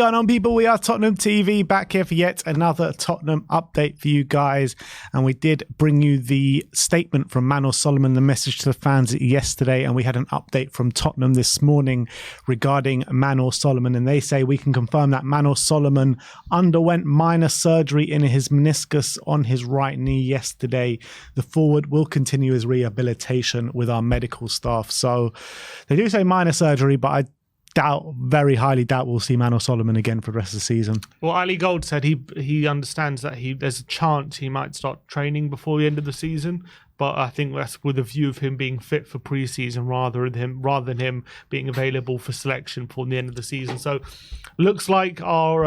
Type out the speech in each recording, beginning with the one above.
going on, people? We are Tottenham TV, back here for yet another Tottenham update for you guys. And we did bring you the statement from Manor Solomon, the message to the fans yesterday. And we had an update from Tottenham this morning regarding Manor Solomon. And they say we can confirm that Manor Solomon underwent minor surgery in his meniscus on his right knee yesterday. The forward will continue his rehabilitation with our medical staff. So they do say minor surgery, but I very highly doubt we'll see Manor Solomon again for the rest of the season. Well, Ali Gold said he understands that there's a chance he might start training before the end of the season, but I think that's with a view of him being fit for pre-season rather than him being available for selection for the end of the season. So looks like our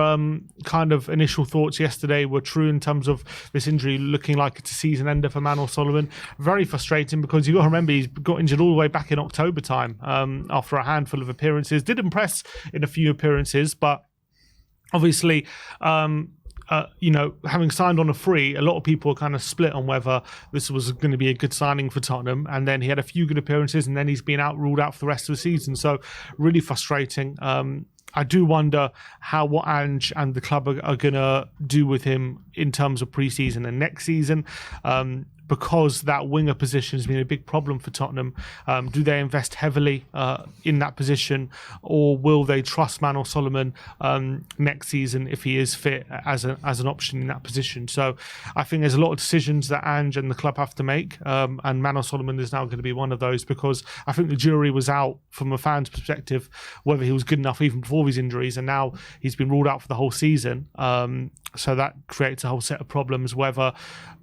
kind of initial thoughts yesterday were true in terms of this injury looking like it's a season ender for Manor Solomon. Very frustrating because you've got to remember he's got injured all the way back in October time after a handful of appearances. Did impress in a few appearances, but obviously having signed on a free, a lot of people are kind of split on whether this was going to be a good signing for Tottenham. And then he had a few good appearances and then he's been ruled out for the rest of the season. So really frustrating. I do wonder what Ange and the club are going to do with him in terms of pre-season and next season. Because that winger position has been a big problem for Tottenham. Do they invest heavily in that position, or will they trust Manor Solomon next season if he is fit as an option in that position? So I think there's a lot of decisions that Ange and the club have to make, and Manor Solomon is now going to be one of those, because I think the jury was out from a fan's perspective whether he was good enough even before his injuries, and now he's been ruled out for the whole season. So that creates a whole set of problems. Whether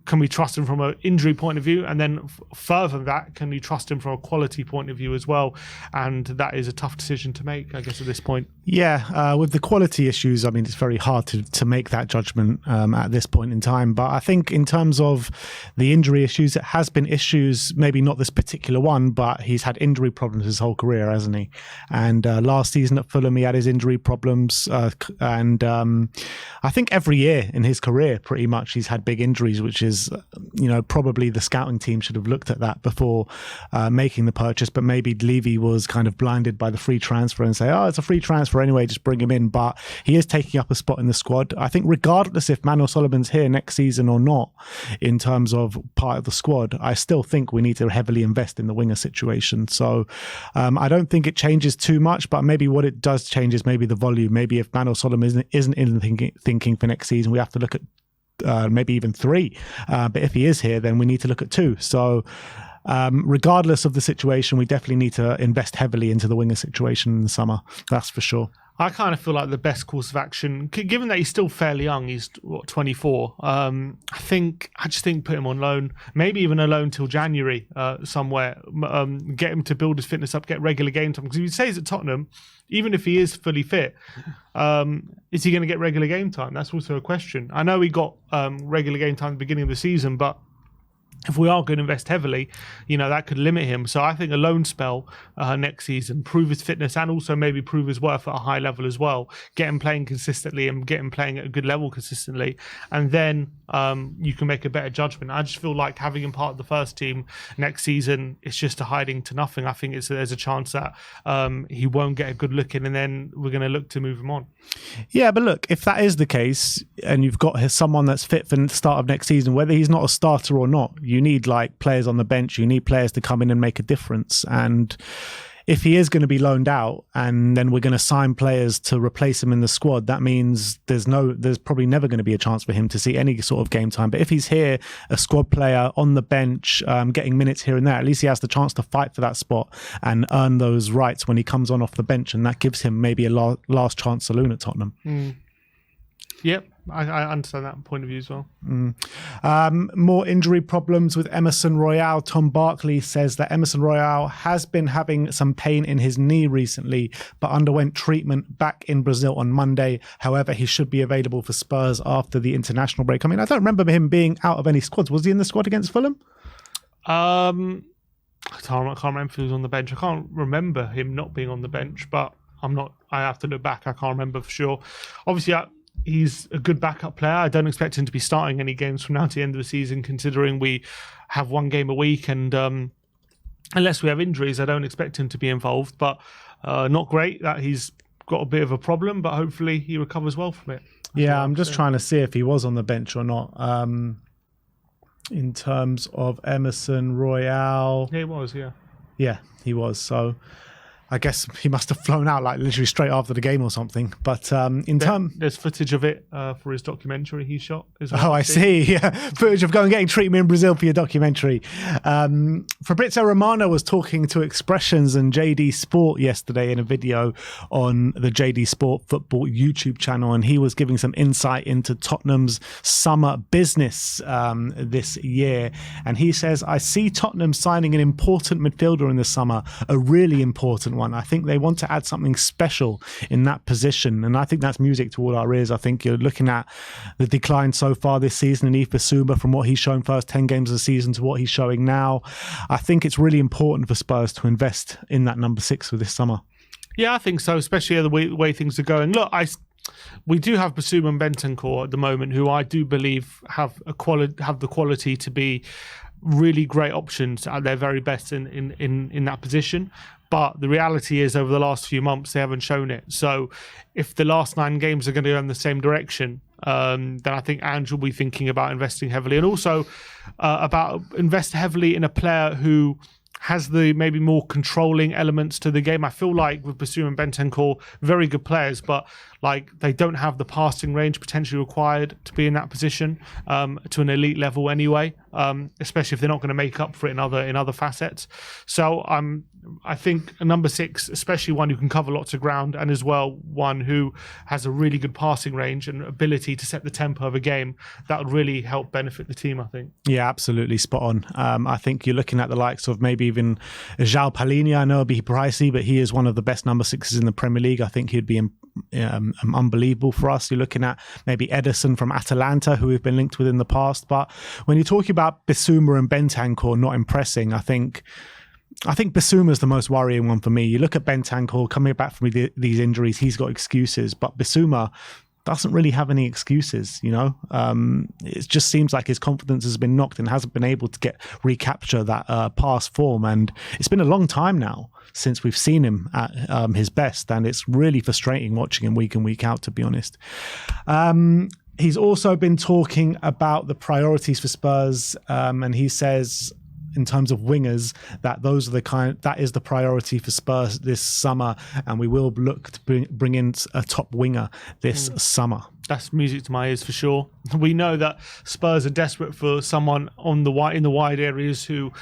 can we trust him from an injury point of view, and then further than that, can we trust him from a quality point of view as well? And that is a tough decision to make, I guess, at this point. Yeah, with the quality issues, I mean, it's very hard to make that judgment at this point in time. But I think in terms of the injury issues, it has been issues, maybe not this particular one, but he's had injury problems his whole career, hasn't he? And last season at Fulham, he had his injury problems. And I think every year in his career, pretty much, he's had big injuries, which is, probably the scouting team should have looked at that before making the purchase. But maybe Levy was kind of blinded by the free transfer and say, oh, it's a free transfer anyway, just bring him in. But he is taking up a spot in the squad. I think regardless if Manor Solomon's here next season or not, in terms of part of the squad, I still think we need to heavily invest in the winger situation. So I don't think it changes too much, but maybe what it does change is maybe the volume. Maybe if Manor Solomon isn't in the thinking for next season, we have to look at maybe even 3. But if he is here, then we need to look at 2. So regardless of the situation, we definitely need to invest heavily into the winger situation in the summer. That's for sure. I kind of feel like the best course of action, given that he's still fairly young, he's 24. I just think put him on loan, maybe even a loan till January somewhere. Get him to build his fitness up, get regular game time. Because if he stays at Tottenham, even if he is fully fit, is he going to get regular game time? That's also a question. I know he got regular game time at the beginning of the season, but if we are going to invest heavily, that could limit him. So I think a loan spell next season, prove his fitness and also maybe prove his worth at a high level as well. Get him playing consistently and get him playing at a good level consistently. And then you can make a better judgment. I just feel like having him part of the first team next season, it's just a hiding to nothing. I think there's a chance that he won't get a good look in, and then we're going to look to move him on. Yeah, but look, if that is the case and you've got someone that's fit for the start of next season, whether he's not a starter or not, you need players on the bench. You need players to come in and make a difference. And if he is going to be loaned out and then we're going to sign players to replace him in the squad, that means there's probably never going to be a chance for him to see any sort of game time. But if he's here, a squad player on the bench, getting minutes here and there, at least he has the chance to fight for that spot and earn those rights when he comes on off the bench. And that gives him maybe a last chance saloon at Tottenham. Yep. I understand that point of view as well. More injury problems with Emerson Royal. Tom Barkley says that Emerson Royal has been having some pain in his knee recently, but underwent treatment back in Brazil on Monday. However, he should be available for Spurs after the international break. I mean, I don't remember him being out of any squads. Was he in the squad against Fulham? I can't remember if he was on the bench. I can't remember him not being on the bench, but I have to look back. I can't remember for sure. Obviously, he's a good backup player. I don't expect him to be starting any games from now to the end of the season, considering we have 1 game a week. And unless we have injuries, I don't expect him to be involved. But not great that he's got a bit of a problem, but hopefully he recovers well from it. Yeah, I'm just trying to see if he was on the bench or not. In terms of Emerson Royale. Yeah, he was, yeah. Yeah, he was. So I guess he must have flown out like literally straight after the game or something. But there's footage of it for his documentary he shot as well. Oh, I see. Yeah, footage of getting treatment in Brazil for your documentary. Fabrizio Romano was talking to Expressions and JD Sport yesterday in a video on the JD Sport Football YouTube channel, and he was giving some insight into Tottenham's summer business this year. And he says, I see Tottenham signing an important midfielder in the summer, a really important one. I think they want to add something special in that position, and I think that's music to all our ears. I think you're looking at the decline so far this season in Yves Bissouma, from what he's shown first 10 games of the season to what he's showing now. I think it's really important for Spurs to invest in that number 6 for this summer. Yeah, I think so, especially the way things are going. Look, we do have Bissouma and Bentancur at the moment, who I do believe have the quality to be really great options at their very best in that position. But the reality is, over the last few months, they haven't shown it. So if the last 9 games are going to go in the same direction, then I think Ange will be thinking about investing heavily, and also about invest heavily in a player who has the maybe more controlling elements to the game. I feel like with Bissouma and Bentancur, very good players, but like they don't have the passing range potentially required to be in that position to an elite level anyway, especially if they're not going to make up for it in other facets. So I think a number 6, especially one who can cover lots of ground, and as well one who has a really good passing range and ability to set the tempo of a game, that would really help benefit the team, I think. Yeah, absolutely spot on. I think you're looking at the likes of maybe even João Palhinha. I know it'll be pricey, but he is one of the best number 6s in the Premier League. I think he'd be unbelievable for us. You're looking at maybe Edison from Atalanta, who we've been linked with in the past. But when you're talking about Bissouma and Bentancur not impressing, I think Bissouma is the most worrying one for me. You look at Bentancur coming back from these injuries, he's got excuses, but Bissouma doesn't really have any excuses, you know. It just seems like his confidence has been knocked and hasn't been able to recapture that past form. And it's been a long time now since we've seen him at his best, and it's really frustrating watching him week in, week out, to be honest. He's also been talking about the priorities for Spurs, and he says, in terms of wingers, that is the priority for Spurs this summer, and we will look to bring in a top winger this summer. That's music to my ears for sure. We know that Spurs are desperate for someone in the wide areas who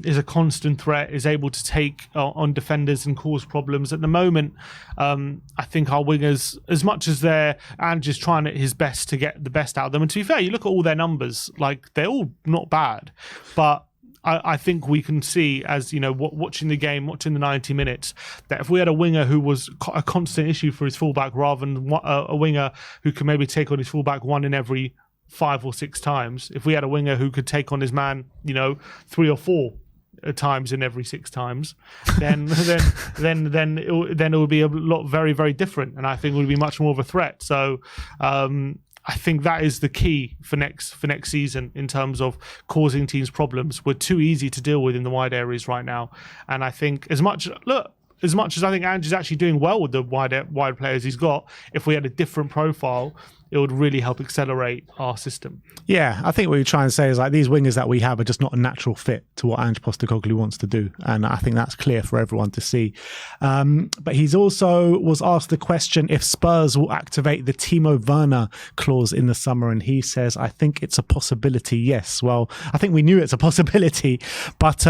is a constant threat, is able to take on defenders and cause problems. At the moment, I think our wingers, as much as Ange is trying his best to get the best out of them, and to be fair, you look at all their numbers, like they're all not bad, but I think we can see, as you know, watching the game, watching the 90 minutes, that if we had a winger who was a constant issue for his fullback, rather than a winger who could maybe take on his fullback one in every 5 or 6 times, if we had a winger who could take on his man, 3 or 4 times in every 6 times, then it would be a lot very, very different, and I think it would be much more of a threat. So I think that is the key for next season in terms of causing teams problems. We're too easy to deal with in the wide areas right now, and I think as much as I think Ange is actually doing well with the wide players he's got, if we had a different profile, it would really help accelerate our system. Yeah, I think what you're trying to say is like these wingers that we have are just not a natural fit to what Ange Postecoglou wants to do, and I think that's clear for everyone to see. But he's also was asked the question if Spurs will activate the Timo Werner clause in the summer, and he says, I think it's a possibility, yes. Well, I think we knew it's a possibility, but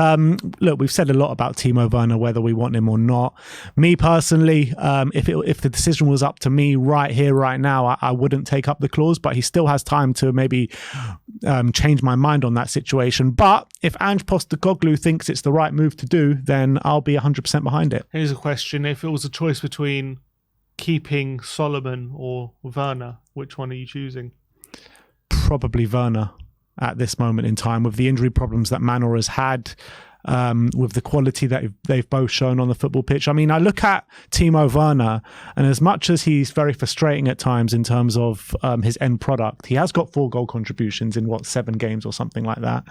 look, we've said a lot about Timo Werner, whether we want him or not. Me personally, if the decision was up to me right here, right now, I wouldn't take up the clause, but he still has time to maybe change my mind on that situation. But if Ange Postecoglou thinks it's the right move to do, then I'll be 100% behind it. Here's a question. If it was a choice between keeping Solomon or Werner, which one are you choosing? Probably Werner at this moment in time, with the injury problems that Manor has had, with the quality that they've both shown on the football pitch. I mean, I look at Timo Werner, and as much as he's very frustrating at times in terms of his end product, he has got 4 goal contributions in 7 games or something like that.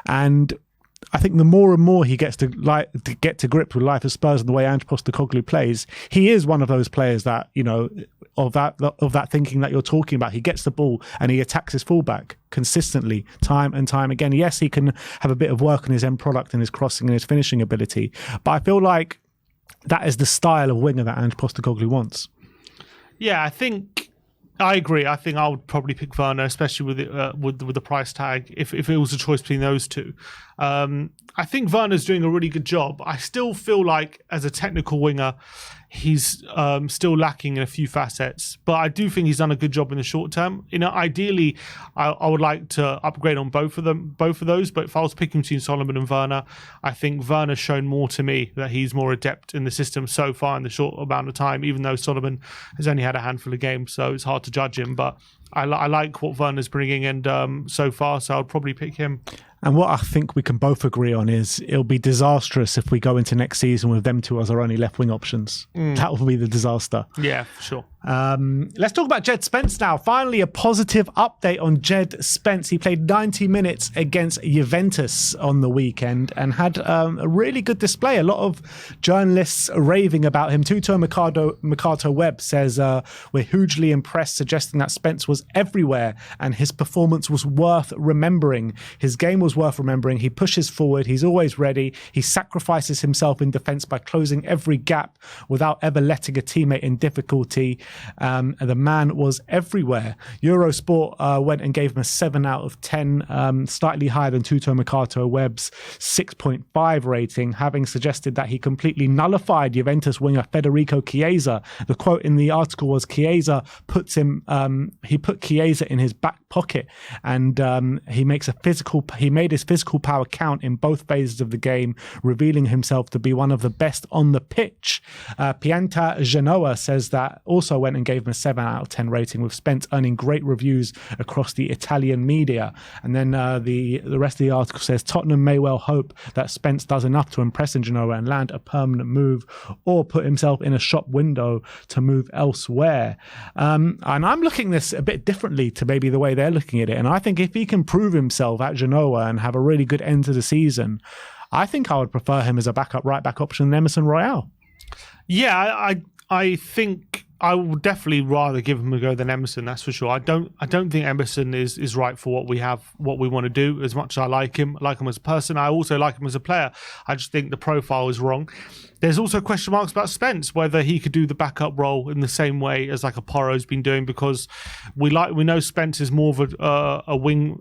And I think the more and more he gets to get to grips with life at Spurs and the way Ange Postecoglou plays, he is one of those players that, you know, of that thinking that you're talking about. He gets the ball and he attacks his fullback consistently, time and time again. Yes, he can have a bit of work on his end product and his crossing and his finishing ability, but I feel like that is the style of winger that Ange Postecoglou wants. Yeah, I agree. I think I would probably pick Werner, especially with the price tag, if it was a choice between those two. I think Werner's doing a really good job. I still feel like, as a technical winger, he's still lacking in a few facets, but I do think he's done a good job in the short term. You know, ideally, I would like to upgrade on both of those. But if I was picking between Solomon and Werner, I think Werner's shown more to me that he's more adept in the system so far in the short amount of time. Even though Solomon has only had a handful of games, so it's hard to judge him. But I like what Werner's bringing, and so far, so I'd probably pick him. And what I think we can both agree on is it'll be disastrous if we go into next season with them two as our only left wing options. That will be the disaster. Yeah, for sure. Let's talk about Jed Spence now. Finally, a positive update on Jed Spence. He played 90 minutes against Juventus on the weekend and had a really good display. A lot of journalists raving about him. Tuto Mercato Web says, we're hugely impressed, suggesting that Spence was everywhere and his performance was worth remembering. His game was worth remembering. He pushes forward. He's always ready. He sacrifices himself in defence by closing every gap without ever letting a teammate in difficulty. The man was everywhere. Eurosport went and gave him a 7 out of 10, slightly higher than Tuto Mercato Web's 6.5 rating, having suggested that he completely nullified Juventus winger Federico Chiesa. The quote in the article was, Chiesa he put Chiesa in his back pocket, and he made his physical power count in both phases of the game, revealing himself to be one of the best on the pitch. Pianta Genoa says that also went and gave him a 7 out of 10 rating, with Spence earning great reviews across the Italian media. And then the rest of the article says Tottenham may well hope that Spence does enough to impress in Genoa and land a permanent move, or put himself in a shop window to move elsewhere. And I'm looking at this a bit differently to maybe the way they're looking at it. And I think if he can prove himself at Genoa and have a really good end to the season, I think I would prefer him as a backup right back option than Emerson Royale. Yeah, I think I would definitely rather give him a go than Emerson, that's for sure. I don't think Emerson is right for what we want to do. As much as I like him as a person, I also like him as a player. I just think the profile is wrong. There's also question marks about Spence, whether he could do the backup role in the same way as like a Porro's been doing, because we know Spence is more of a wing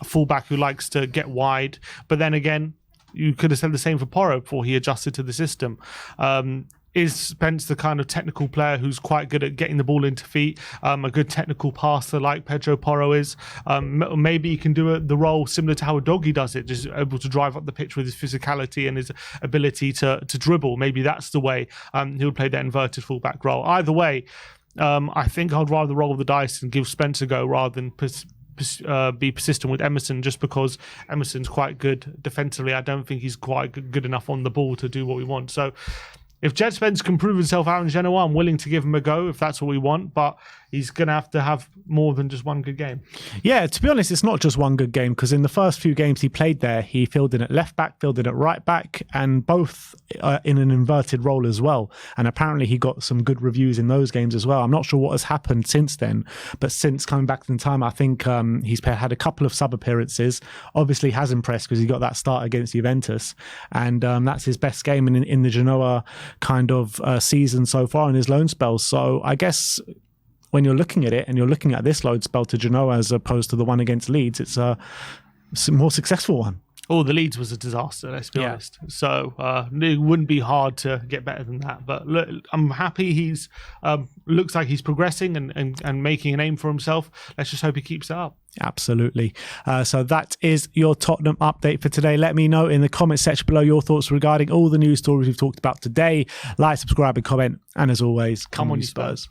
fullback who likes to get wide. But then again, you could have said the same for Porro before he adjusted to the system. Is Spence the kind of technical player who's quite good at getting the ball into feet, a good technical passer like Pedro Porro is? Maybe he can do the role similar to how Udogie does it, just able to drive up the pitch with his physicality and his ability to dribble. Maybe that's the way he'll play that inverted fullback role. Either way, I think I'd rather roll the dice and give Spence a go rather than be persistent with Emerson, just because Emerson's quite good defensively. I don't think he's quite good enough on the ball to do what we want. So if Jed Spence can prove himself out in Genoa, I'm willing to give him a go if that's what we want, but he's going to have more than just one good game. Yeah, to be honest, it's not just one good game, because in the first few games he played there, he filled in at left back, filled in at right back, and both in an inverted role as well. And apparently he got some good reviews in those games as well. I'm not sure what has happened since then, but since coming back in time, I think he's had a couple of sub appearances. Obviously has impressed because he got that start against Juventus, and that's his best game in the Genoa kind of season so far in his loan spells. So I guess when you're looking at it and you're looking at this loan spell to Genoa as opposed to the one against Leeds, it's a more successful one. Oh, the Leeds was a disaster, let's be honest. So it wouldn't be hard to get better than that. But look, I'm happy he's looks like he's progressing and making a name for himself. Let's just hope he keeps it up. Absolutely. So that is your Tottenham update for today. Let me know in the comment section below your thoughts regarding all the news stories we've talked about today. Like, subscribe and comment. And as always, come on you Spurs.